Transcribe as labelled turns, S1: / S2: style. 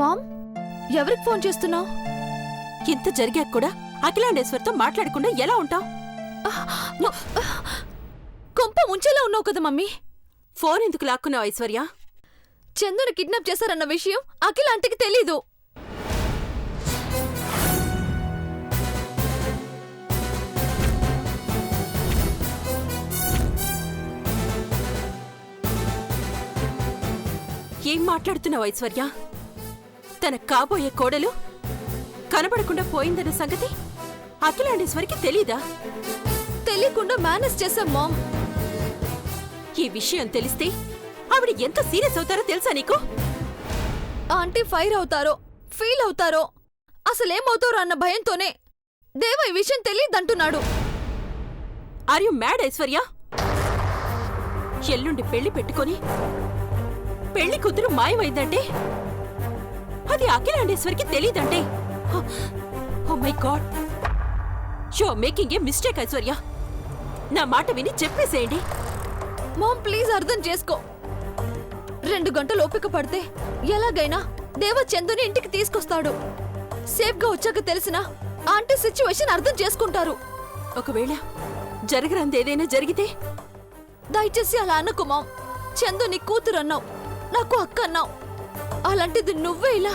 S1: Ma'am, ఎవరికి phone చేస్తున్నావు?
S2: ఇంత జరిగాక కూడా అఖిలాండేశ్వర్తో మాట్లాడకుండా ఎలా ఉంటావు?
S1: కొంప ముంచేలా ఉన్నావు కదా మమ్మీ.
S2: ఫోన్ ఎందుకు లాక్కున్నావు ఐశ్వర్య?
S1: చందుని కిడ్నాప్ చేశారన్న విషయం అఖిల ఆంటీకి తెలీదు.
S2: ఏం మాట్లాడుతున్నావు ఐశ్వర్య? తన కాబోయే కోడలు కనబడకుండా పోయిందన్న సంగతి అఖిలాండేశ్వరికి తెలీదా?
S1: తెలియకుండా మేనేజ్ చేశాం మామ్.
S2: ఈ విషయం తెలిస్తే ఆవిడ ఎంత సీరియస్ అవుతారో తెలుసా నీకు?
S1: ఆంటీ ఫైర్ అవుతారో, ఫీల్ అవుతారో, అసలేమవుతారో అన్న భయంతోనే దేవ ఈ విషయం తెలియదంటున్నాడు.
S2: Are you mad Aishwarya? ఎల్లుండి పెళ్లి పెట్టుకొని పెళ్లి కూతురు మాయమైందంటే అది అఖిలాండేశ్వరికి తెలీదంటే, oh my God, you are making a mistake Aishwarya. నా మాట విని చెప్పేసేయండి.
S1: మామ్ ప్లీజ్ అర్థం చేసుకో. 2 గంటలు ఓపిక పడితే ఎలాగైనా దేవ చందుని ఇంటికి తీసుకొస్తాడు. సేఫ్ గా వచ్చాక తెలిసిన ఆంటీ సిచ్యువేషన్ అర్థం చేసుకుంటారు.
S2: ఒకవేళ జరగరంది ఏదైనా జరిగితే?
S1: దయచేసి అలా అనకు మామ్. చందు నీ కూతురు అన్నావు, నాకు అక్క అన్నావు. అలాంటిది నువ్వే ఇలా